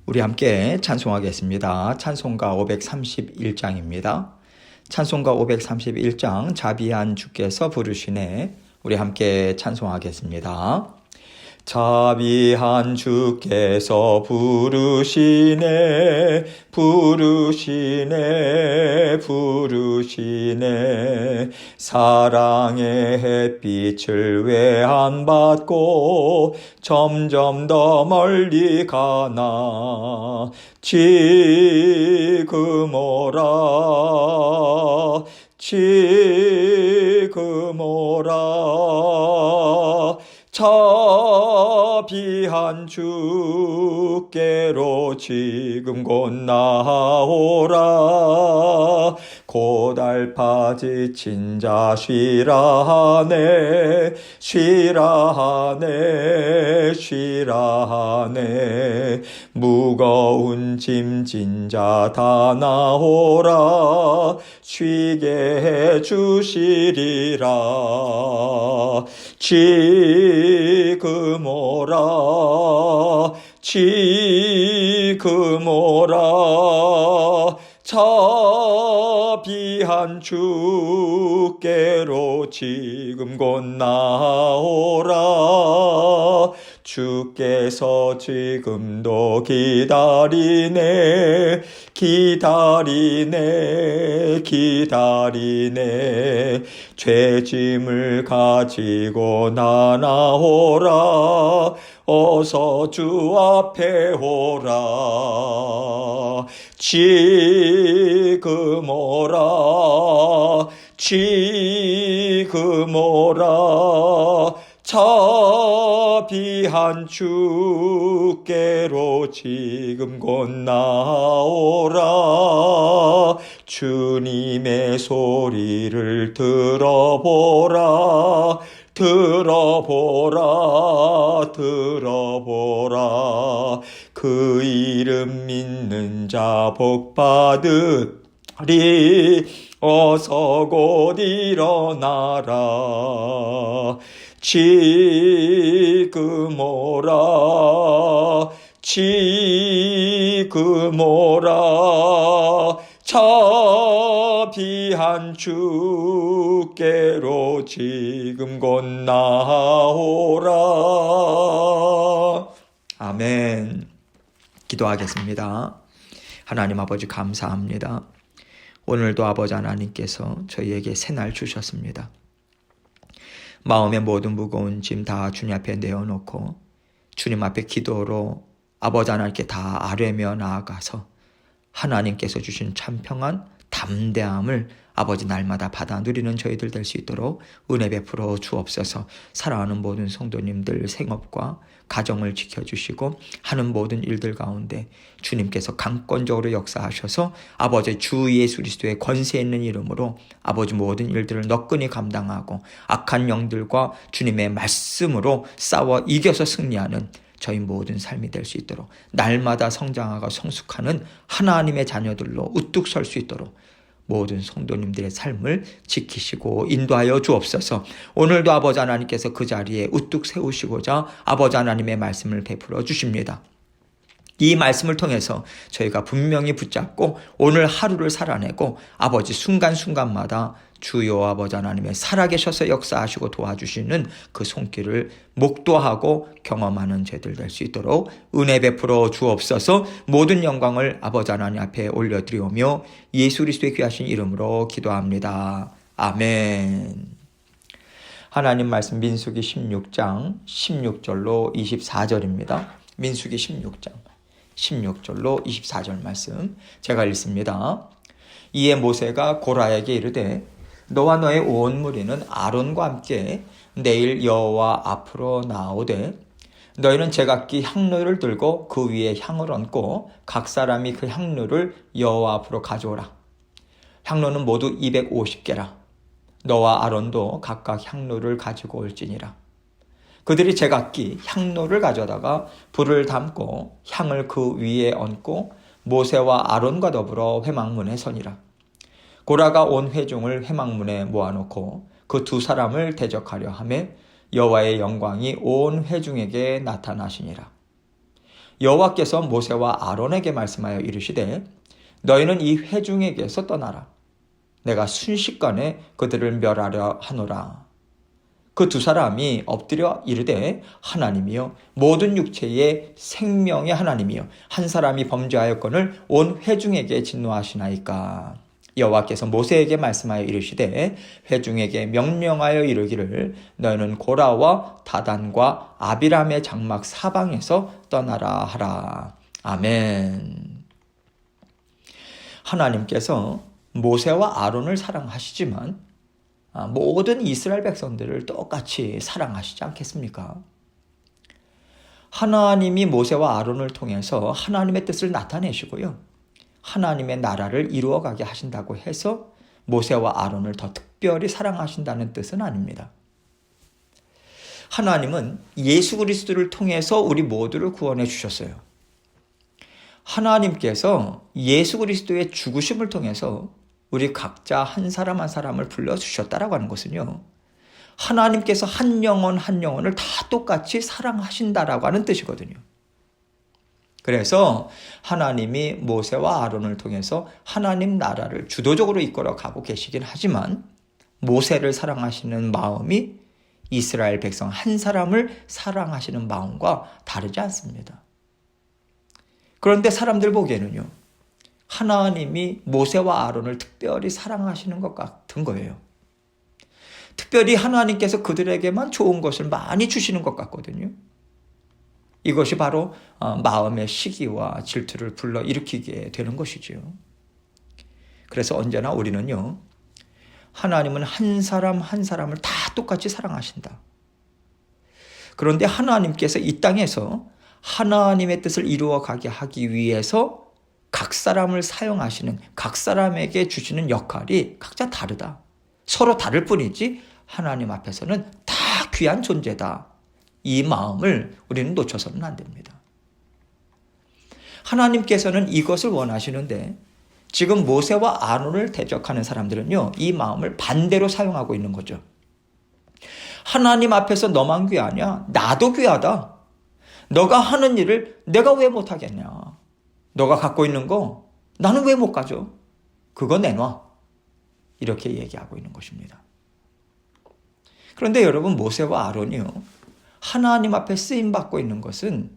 우리 함께 찬송하겠습니다. 찬송가 531장입니다. 찬송가 531장 자비한 주께서 부르시네. 우리 함께 찬송하겠습니다. 자비한 주께서 부르시네 부르시네 부르시네 사랑의 햇빛을 왜 안 받고 점점 더 멀리 가나 지금 오라 지금 오라 자비한 주께로 지금 곧 나오라 고달파 지친 자 쉬라 하네 쉬라 하네 쉬라 하네 무거운 짐진 자 다 나오라 쉬게 해주시리라 지금 오라 지금 오라 자비한 주께로 지금 곧 나오라 주께서 지금도 기다리네 기다리네 기다리네 죄짐을 가지고 나오라 어서 주 앞에 오라 지금 오라 지금 오라 자비한 주께로 지금 곧 나오라 주님의 소리를 들어보라 들어보라 들어보라 그 이름 믿는 자 복받으리 어서 곧 일어나라 지금 오라 지금 오라 자비한 주께로 지금 곧 나오라. 아멘. 기도하겠습니다. 하나님 아버지 감사합니다. 오늘도 아버지 하나님께서 저희에게 새날 주셨습니다. 마음의 모든 무거운 짐 다 주님 앞에 내어놓고 주님 앞에 기도로 아버지 하나님께 다 아뢰며 나아가서 하나님께서 주신 참 평안, 담대함을 아버지 날마다 받아 누리는 저희들 될 수 있도록 은혜 베풀어 주옵소서. 사랑하는 모든 성도님들 생업과 가정을 지켜주시고 하는 모든 일들 가운데 주님께서 강권적으로 역사하셔서 아버지 주 예수 그리스도의 권세 있는 이름으로 아버지 모든 일들을 너끈히 감당하고 악한 영들과 주님의 말씀으로 싸워 이겨서 승리하는 저희 모든 삶이 될 수 있도록 날마다 성장하고 성숙하는 하나님의 자녀들로 우뚝 설 수 있도록 모든 성도님들의 삶을 지키시고 인도하여 주옵소서. 오늘도 아버지 하나님께서 그 자리에 우뚝 세우시고자 아버지 하나님의 말씀을 베풀어 주십니다. 이 말씀을 통해서 저희가 분명히 붙잡고 오늘 하루를 살아내고 아버지 순간순간마다 주여 아버지 하나님의 살아계셔서 역사하시고 도와주시는 그 손길을 목도하고 경험하는 죄들 될 수 있도록 은혜 베풀어 주옵소서. 모든 영광을 아버지 하나님 앞에 올려드리오며 예수 그리스도의 귀하신 이름으로 기도합니다. 아멘. 하나님 말씀 민수기 16장 16절로 24절입니다. 민수기 16장 16절로 24절 말씀 제가 읽습니다. 이에 모세가 고라에게 이르되 너와 너의 온 무리는 아론과 함께 내일 여호와 앞으로 나오되 너희는 제각기 향로를 들고 그 위에 향을 얹고 각 사람이 그 향로를 여호와 앞으로 가져오라. 향로는 모두 250개라. 너와 아론도 각각 향로를 가지고 올지니라. 그들이 제각기 향로를 가져다가 불을 담고 향을 그 위에 얹고 모세와 아론과 더불어 회막문에 서니라. 고라가 온 회중을 회막문에 모아놓고 그 두 사람을 대적하려 하매 여호와의 영광이 온 회중에게 나타나시니라. 여호와께서 모세와 아론에게 말씀하여 이르시되 너희는 이 회중에게서 떠나라. 내가 순식간에 그들을 멸하려 하노라. 그 두 사람이 엎드려 이르되 하나님이여 모든 육체의 생명의 하나님이여 한 사람이 범죄하였거늘 온 회중에게 진노하시나이까. 여호와께서 모세에게 말씀하여 이르시되 회중에게 명령하여 이르기를 너희는 고라와 다단과 아비람의 장막 사방에서 떠나라 하라. 아멘. 하나님께서 모세와 아론을 사랑하시지만 모든 이스라엘 백성들을 똑같이 사랑하시지 않겠습니까? 하나님이 모세와 아론을 통해서 하나님의 뜻을 나타내시고요. 하나님의 나라를 이루어가게 하신다고 해서 모세와 아론을 더 특별히 사랑하신다는 뜻은 아닙니다. 하나님은 예수 그리스도를 통해서 우리 모두를 구원해 주셨어요. 하나님께서 예수 그리스도의 죽으심을 통해서 우리 각자 한 사람 한 사람을 불러주셨다라고 하는 것은요. 하나님께서 한 영혼 한 영혼을 다 똑같이 사랑하신다라고 하는 뜻이거든요. 그래서 하나님이 모세와 아론을 통해서 하나님 나라를 주도적으로 이끌어 가고 계시긴 하지만 모세를 사랑하시는 마음이 이스라엘 백성 한 사람을 사랑하시는 마음과 다르지 않습니다. 그런데 사람들 보기에는요. 하나님이 모세와 아론을 특별히 사랑하시는 것 같은 거예요. 특별히 하나님께서 그들에게만 좋은 것을 많이 주시는 것 같거든요. 이것이 바로 마음의 시기와 질투를 불러일으키게 되는 것이지요. 그래서 언제나 우리는요. 하나님은 한 사람 한 사람을 다 똑같이 사랑하신다. 그런데 하나님께서 이 땅에서 하나님의 뜻을 이루어가게 하기 위해서 각 사람을 사용하시는 각 사람에게 주시는 역할이 각자 다르다. 서로 다를 뿐이지 하나님 앞에서는 다 귀한 존재다. 이 마음을 우리는 놓쳐서는 안 됩니다. 하나님께서는 이것을 원하시는데 지금 모세와 아론을 대적하는 사람들은요. 이 마음을 반대로 사용하고 있는 거죠. 하나님 앞에서 너만 귀하냐? 나도 귀하다. 너가 하는 일을 내가 왜 못하겠냐? 너가 갖고 있는 거 나는 왜 못 가져? 그거 내놔. 이렇게 얘기하고 있는 것입니다. 그런데 여러분 모세와 아론이요. 하나님 앞에 쓰임받고 있는 것은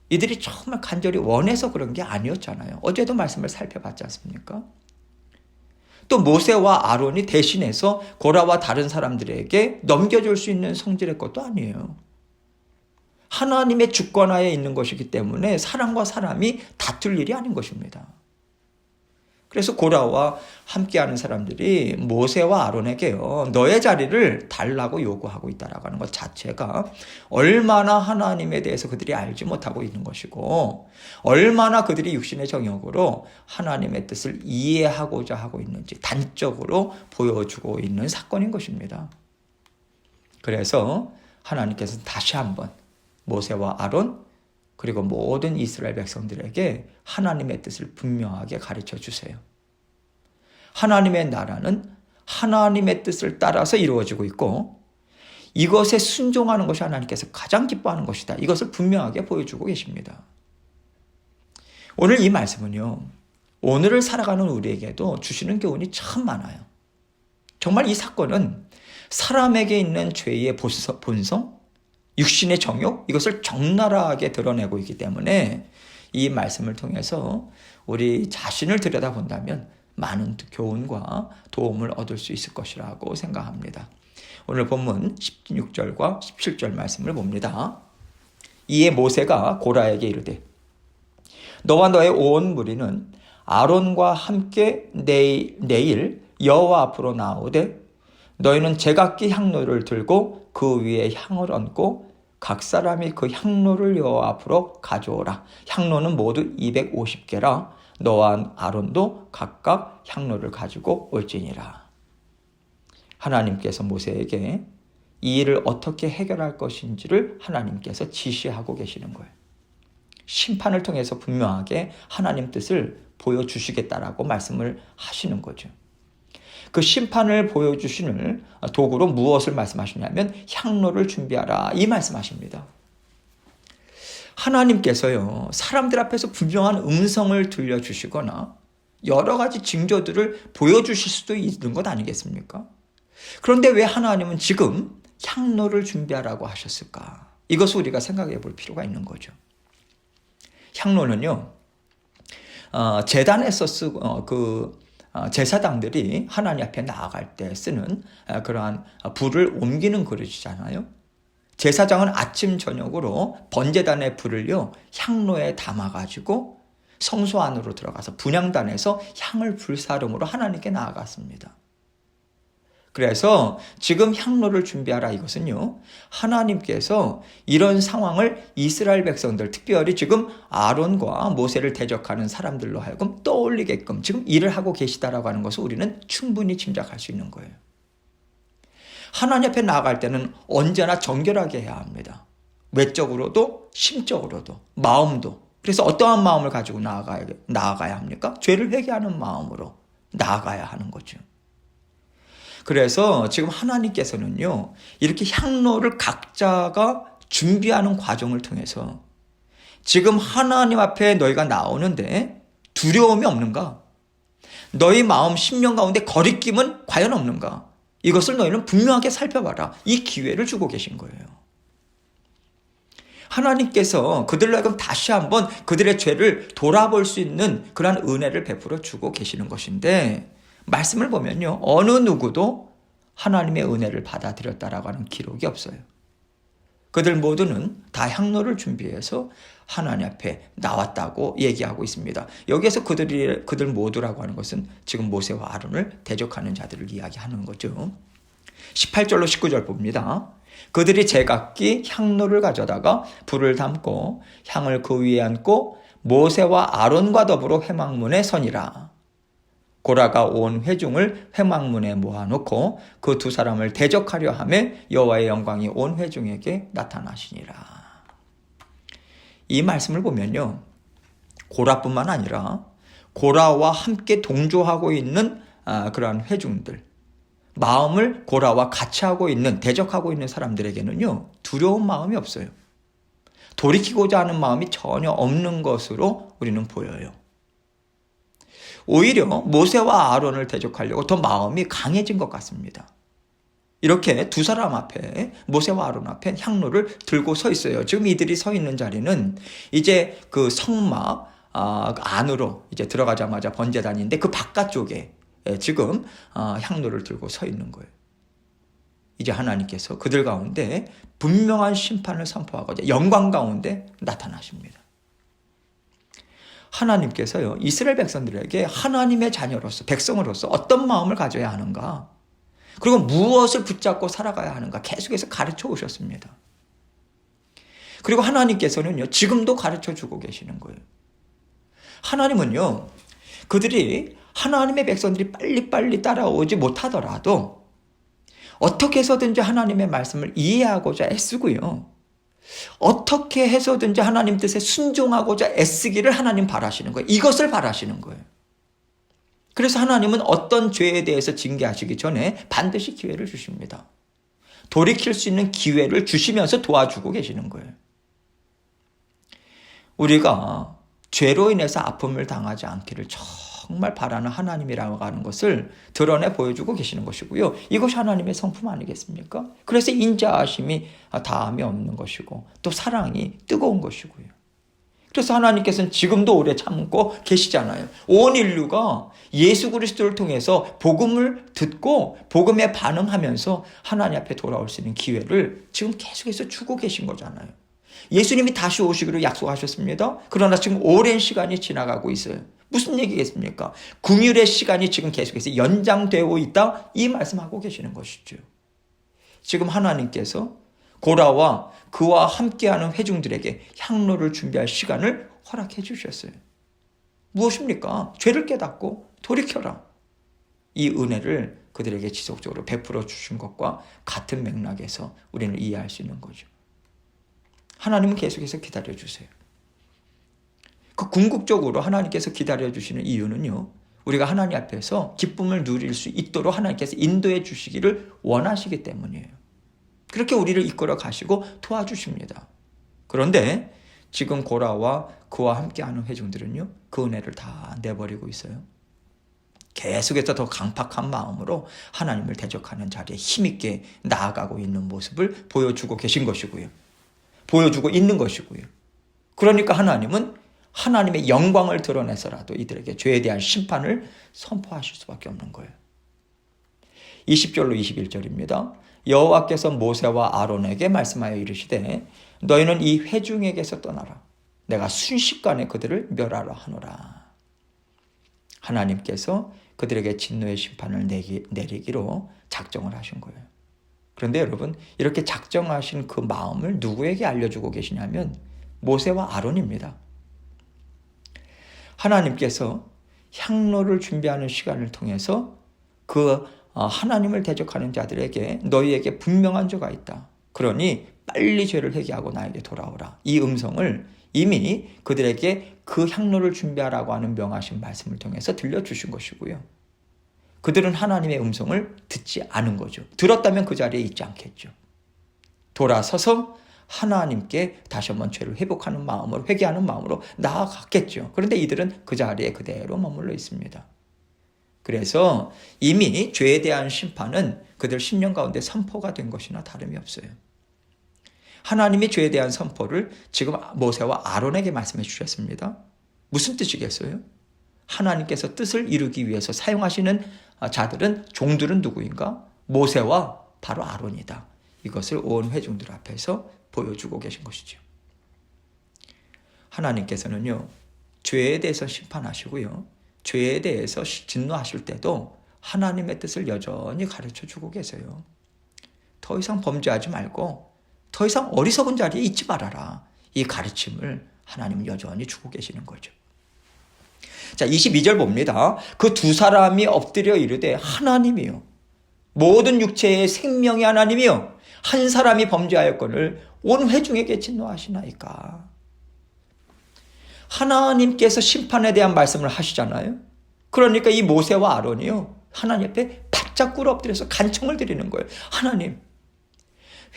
이들이 정말 간절히 원해서 그런 게 아니었잖아요. 어제도 말씀을 살펴봤지 않습니까? 또 모세와 아론이 대신해서 고라와 다른 사람들에게 넘겨줄 수 있는 성질의 것도 아니에요. 하나님의 주권하에 있는 것이기 때문에 사람과 사람이 다툴 일이 아닌 것입니다. 그래서 고라와 함께하는 사람들이 모세와 아론에게요. 너의 자리를 달라고 요구하고 있다라고 하는 것 자체가 얼마나 하나님에 대해서 그들이 알지 못하고 있는 것이고 얼마나 그들이 육신의 정욕으로 하나님의 뜻을 이해하고자 하고 있는지 단적으로 보여주고 있는 사건인 것입니다. 그래서 하나님께서 다시 한번 모세와 아론 그리고 모든 이스라엘 백성들에게 하나님의 뜻을 분명하게 가르쳐 주세요. 하나님의 나라는 하나님의 뜻을 따라서 이루어지고 있고 이것에 순종하는 것이 하나님께서 가장 기뻐하는 것이다. 이것을 분명하게 보여주고 계십니다. 오늘 이 말씀은요. 오늘을 살아가는 우리에게도 주시는 교훈이 참 많아요. 정말 이 사건은 사람에게 있는 죄의 본성, 육신의 정욕 이것을 적나라하게 드러내고 있기 때문에 이 말씀을 통해서 우리 자신을 들여다본다면 많은 교훈과 도움을 얻을 수 있을 것이라고 생각합니다. 오늘 본문 16절과 17절 말씀을 봅니다. 이에 모세가 고라에게 이르되 너와 너의 온 무리는 아론과 함께 내일 여호와 앞으로 나오되 너희는 제각기 향로를 들고 그 위에 향을 얹고 각 사람이 그 향로를 여호와 앞으로 가져오라. 향로는 모두 250개라. 너와 아론도 각각 향로를 가지고 올지니라. 하나님께서 모세에게 이 일을 어떻게 해결할 것인지를 하나님께서 지시하고 계시는 거예요. 심판을 통해서 분명하게 하나님 뜻을 보여주시겠다라고 말씀을 하시는 거죠. 그 심판을 보여주시는 도구로 무엇을 말씀하시냐면 향로를 준비하라 이 말씀하십니다. 하나님께서요, 사람들 앞에서 분명한 음성을 들려주시거나 여러 가지 징조들을 보여주실 수도 있는 것 아니겠습니까? 그런데 왜 하나님은 지금 향로를 준비하라고 하셨을까? 이것을 우리가 생각해 볼 필요가 있는 거죠. 향로는요, 제단에서 제사장들이 하나님 앞에 나아갈 때 쓰는 그러한 불을 옮기는 그릇이잖아요. 제사장은 아침 저녁으로 번제단의 불을요, 향로에 담아가지고 성소 안으로 들어가서 분향단에서 향을 불사름으로 하나님께 나아갔습니다. 그래서 지금 향로를 준비하라, 이것은요, 하나님께서 이런 상황을 이스라엘 백성들, 특별히 지금 아론과 모세를 대적하는 사람들로 하여금 떠올리게끔 지금 일을 하고 계시다라고 하는 것을 우리는 충분히 짐작할 수 있는 거예요. 하나님 앞에 나아갈 때는 언제나 정결하게 해야 합니다. 외적으로도 심적으로도 마음도. 그래서 어떠한 마음을 가지고 나아가야 합니까? 죄를 회개하는 마음으로 나아가야 하는 거죠. 그래서 지금 하나님께서는요, 이렇게 향로를 각자가 준비하는 과정을 통해서 지금 하나님 앞에 너희가 나오는데 두려움이 없는가? 너희 마음 심령 가운데 거리낌은 과연 없는가? 이것을 너희는 분명하게 살펴봐라. 이 기회를 주고 계신 거예요. 하나님께서 그들로 하여금 다시 한번 그들의 죄를 돌아볼 수 있는 그러한 은혜를 베풀어 주고 계시는 것인데, 말씀을 보면요, 어느 누구도 하나님의 은혜를 받아들였다라고 하는 기록이 없어요. 그들 모두는 다 향로를 준비해서 하나님 앞에 나왔다고 얘기하고 있습니다. 여기에서 그들 모두라고 하는 것은 지금 모세와 아론을 대적하는 자들을 이야기하는 거죠. 18절로 19절 봅니다. 그들이 제각기 향로를 가져다가 불을 담고 향을 그 위에 얹고 모세와 아론과 더불어 회막문에 서니라. 고라가 온 회중을 회막문에 모아놓고 그 두 사람을 대적하려 하며 여호와의 영광이 온 회중에게 나타나시니라. 이 말씀을 보면요, 고라뿐만 아니라 고라와 함께 동조하고 있는 그러한 회중들, 마음을 고라와 같이 하고 있는, 대적하고 있는 사람들에게는요, 두려운 마음이 없어요. 돌이키고자 하는 마음이 전혀 없는 것으로 우리는 보여요. 오히려 모세와 아론을 대적하려고 더 마음이 강해진 것 같습니다. 이렇게 두 사람 앞에, 모세와 아론 앞에 향로를 들고 서 있어요. 지금 이들이 서 있는 자리는 이제 그 성막 안으로 이제 들어가자마자 번제단인데 그 바깥쪽에 지금 향로를 들고 서 있는 거예요. 이제 하나님께서 그들 가운데 분명한 심판을 선포하고자 영광 가운데 나타나십니다. 하나님께서요, 이스라엘 백성들에게 하나님의 자녀로서, 백성으로서 어떤 마음을 가져야 하는가, 그리고 무엇을 붙잡고 살아가야 하는가 계속해서 가르쳐 오셨습니다. 그리고 하나님께서는요, 지금도 가르쳐 주고 계시는 거예요. 하나님은요, 그들이, 하나님의 백성들이 빨리빨리 따라오지 못하더라도 어떻게 해서든지 하나님의 말씀을 이해하고자 애쓰고요, 어떻게 해서든지 하나님 뜻에 순종하고자 애쓰기를 하나님 바라시는 거예요. 이것을 바라시는 거예요. 그래서 하나님은 어떤 죄에 대해서 징계하시기 전에 반드시 기회를 주십니다. 돌이킬 수 있는 기회를 주시면서 도와주고 계시는 거예요. 우리가 죄로 인해서 아픔을 당하지 않기를 정말 바라는 하나님이라고 하는 것을 드러내 보여주고 계시는 것이고요. 이것이 하나님의 성품 아니겠습니까? 그래서 인자하심이 다함이 없는 것이고 또 사랑이 뜨거운 것이고요. 그래서 하나님께서는 지금도 오래 참고 계시잖아요. 온 인류가 예수 그리스도를 통해서 복음을 듣고 복음에 반응하면서 하나님 앞에 돌아올 수 있는 기회를 지금 계속해서 주고 계신 거잖아요. 예수님이 다시 오시기로 약속하셨습니다. 그러나 지금 오랜 시간이 지나가고 있어요. 무슨 얘기겠습니까? 긍휼의 시간이 지금 계속해서 연장되고 있다, 이 말씀하고 계시는 것이죠. 지금 하나님께서 고라와 그와 함께하는 회중들에게 향로를 준비할 시간을 허락해 주셨어요. 무엇입니까? 죄를 깨닫고 돌이켜라. 이 은혜를 그들에게 지속적으로 베풀어 주신 것과 같은 맥락에서 우리는 이해할 수 있는 거죠. 하나님은 계속해서 기다려주세요. 그 궁극적으로 하나님께서 기다려주시는 이유는요, 우리가 하나님 앞에서 기쁨을 누릴 수 있도록 하나님께서 인도해 주시기를 원하시기 때문이에요. 그렇게 우리를 이끌어 가시고 도와주십니다. 그런데 지금 고라와 그와 함께하는 회중들은요, 그 은혜를 다 내버리고 있어요. 계속해서 더 강팍한 마음으로 하나님을 대적하는 자리에 힘있게 나아가고 있는 모습을 보여주고 계신 것이고요. 보여주고 있는 것이고요. 그러니까 하나님은 하나님의 영광을 드러내서라도 이들에게 죄에 대한 심판을 선포하실 수밖에 없는 거예요. 20절로 21절입니다. 여호와께서 모세와 아론에게 말씀하여 이르시되 너희는 이 회중에게서 떠나라. 내가 순식간에 그들을 멸하라 하노라. 하나님께서 그들에게 진노의 심판을 내리기로 작정을 하신 거예요. 그런데 여러분, 이렇게 작정하신 그 마음을 누구에게 알려주고 계시냐면 모세와 아론입니다. 하나님께서 향로를 준비하는 시간을 통해서 그 하나님을 대적하는 자들에게 너희에게 분명한 죄가 있다. 그러니 빨리 죄를 회개하고 나에게 돌아오라. 이 음성을 이미 그들에게 그 향로를 준비하라고 하는 명하신 말씀을 통해서 들려주신 것이고요. 그들은 하나님의 음성을 듣지 않은 거죠. 들었다면 그 자리에 있지 않겠죠. 돌아서서 하나님께 다시 한번 죄를 회복하는 마음으로, 회개하는 마음으로 나아갔겠죠. 그런데 이들은 그 자리에 그대로 머물러 있습니다. 그래서 이미 죄에 대한 심판은 그들 심령 가운데 선포가 된 것이나 다름이 없어요. 하나님이 죄에 대한 선포를 지금 모세와 아론에게 말씀해 주셨습니다. 무슨 뜻이겠어요? 하나님께서 뜻을 이루기 위해서 사용하시는 자들은, 종들은 누구인가? 모세와 바로 아론이다. 이것을 온 회중들 앞에서 보여주고 계신 것이죠. 하나님께서는요, 죄에 대해서 심판하시고요, 죄에 대해서 진노하실 때도 하나님의 뜻을 여전히 가르쳐주고 계세요. 더 이상 범죄하지 말고 더 이상 어리석은 자리에 있지 말아라. 이 가르침을 하나님은 여전히 주고 계시는 거죠. 자, 22절 봅니다. 그 두 사람이 엎드려 이르되 하나님이요, 모든 육체의 생명의 하나님이요, 한 사람이 범죄하였거늘 온 회중에게 진노하시나이까. 하나님께서 심판에 대한 말씀을 하시잖아요. 그러니까 이 모세와 아론이요, 하나님 앞에 바짝 꿇어 엎드려서 간청을 드리는 거예요. 하나님,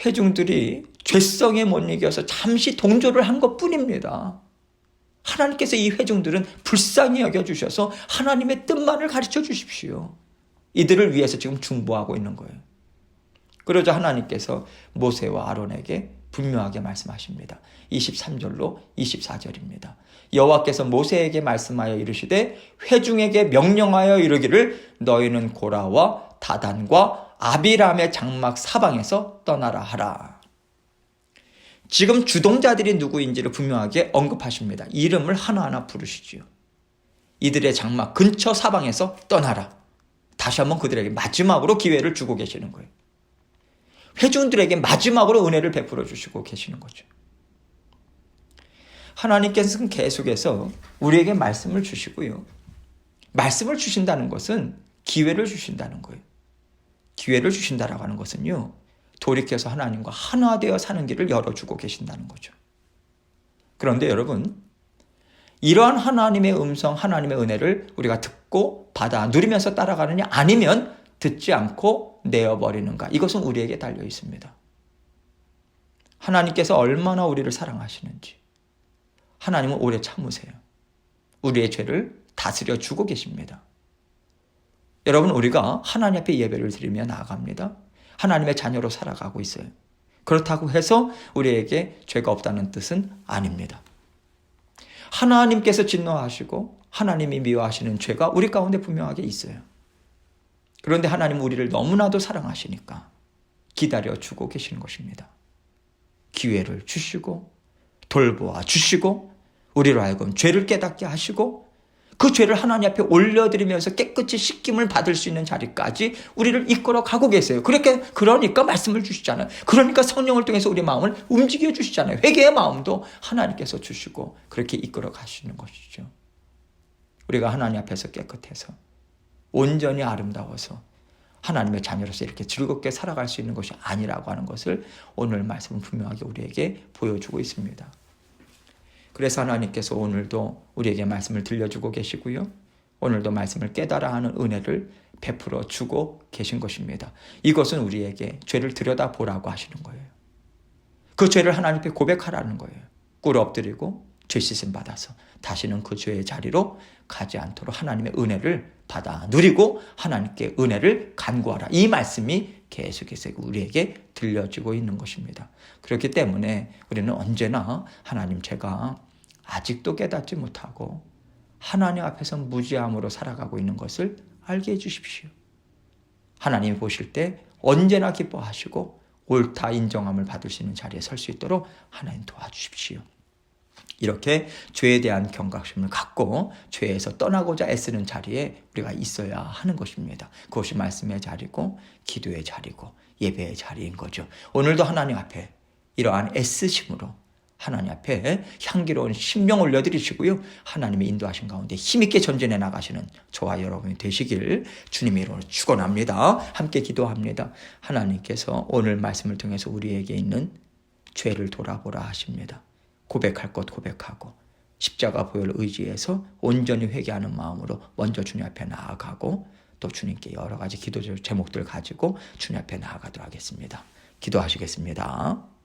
회중들이 죄성에 못 이겨서 잠시 동조를 한 것뿐입니다. 하나님께서 이 회중들은 불쌍히 여겨주셔서 하나님의 뜻만을 가르쳐 주십시오. 이들을 위해서 지금 중보하고 있는 거예요. 그러자 하나님께서 모세와 아론에게 분명하게 말씀하십니다. 23절로 24절입니다. 여호와께서 모세에게 말씀하여 이르시되 회중에게 명령하여 이르기를 너희는 고라와 다단과 아비람의 장막 사방에서 떠나라 하라. 지금 주동자들이 누구인지를 분명하게 언급하십니다. 이름을 하나하나 부르시지요. 이들의 장막 근처 사방에서 떠나라. 다시 한번 그들에게 마지막으로 기회를 주고 계시는 거예요. 회중들에게 마지막으로 은혜를 베풀어 주시고 계시는 거죠. 하나님께서는 계속해서 우리에게 말씀을 주시고요, 말씀을 주신다는 것은 기회를 주신다는 거예요. 기회를 주신다라고 하는 것은요, 돌이켜서 하나님과 하나 되어 사는 길을 열어주고 계신다는 거죠. 그런데 여러분, 이러한 하나님의 음성, 하나님의 은혜를 우리가 듣고 받아 누리면서 따라가느냐, 아니면 듣지 않고 내어버리는가, 이것은 우리에게 달려 있습니다. 하나님께서 얼마나 우리를 사랑하시는지, 하나님은 오래 참으세요. 우리의 죄를 다스려 주고 계십니다. 여러분, 우리가 하나님 앞에 예배를 드리며 나아갑니다. 하나님의 자녀로 살아가고 있어요. 그렇다고 해서 우리에게 죄가 없다는 뜻은 아닙니다. 하나님께서 진노하시고 하나님이 미워하시는 죄가 우리 가운데 분명하게 있어요. 그런데 하나님은 우리를 너무나도 사랑하시니까 기다려주고 계시는 것입니다. 기회를 주시고 돌보아 주시고 우리로 하여금 죄를 깨닫게 하시고 그 죄를 하나님 앞에 올려드리면서 깨끗이 씻김을 받을 수 있는 자리까지 우리를 이끌어 가고 계세요. 그러니까 말씀을 주시잖아요. 그러니까 성령을 통해서 우리 마음을 움직여 주시잖아요. 회개의 마음도 하나님께서 주시고 그렇게 이끌어 가시는 것이죠. 우리가 하나님 앞에서 깨끗해서 온전히 아름다워서 하나님의 자녀로서 이렇게 즐겁게 살아갈 수 있는 것이 아니라고 하는 것을 오늘 말씀은 분명하게 우리에게 보여주고 있습니다. 그래서 하나님께서 오늘도 우리에게 말씀을 들려주고 계시고요, 오늘도 말씀을 깨달아 하는 은혜를 베풀어 주고 계신 것입니다. 이것은 우리에게 죄를 들여다보라고 하시는 거예요. 그 죄를 하나님 앞에 고백하라는 거예요. 꿇어 엎드리고 죄 씻음 받아서 다시는 그 죄의 자리로 가지 않도록 하나님의 은혜를 받아 누리고 하나님께 은혜를 간구하라. 이 말씀이 계속해서 우리에게 들려지고 있는 것입니다. 그렇기 때문에 우리는 언제나 하나님, 제가 아직도 깨닫지 못하고 하나님 앞에서 무지함으로 살아가고 있는 것을 알게 해주십시오. 하나님이 보실 때 언제나 기뻐하시고 옳다 인정함을 받을 수 있는 자리에 설 수 있도록 하나님 도와주십시오. 이렇게 죄에 대한 경각심을 갖고 죄에서 떠나고자 애쓰는 자리에 우리가 있어야 하는 것입니다. 그것이 말씀의 자리고 기도의 자리고 예배의 자리인 거죠. 오늘도 하나님 앞에 이러한 애쓰심으로 하나님 앞에 향기로운 심령 올려드리시고요. 하나님의 인도하신 가운데 힘있게 전진해 나가시는 저와 여러분이 되시길 주님의 이름으로 축원합니다. 함께 기도합니다. 하나님께서 오늘 말씀을 통해서 우리에게 있는 죄를 돌아보라 하십니다. 고백할 것 고백하고 십자가 보혈을 의지해서 온전히 회개하는 마음으로 먼저 주님 앞에 나아가고 또 주님께 여러 가지 기도 제목들 가지고 주님 앞에 나아가도록 하겠습니다. 기도하시겠습니다.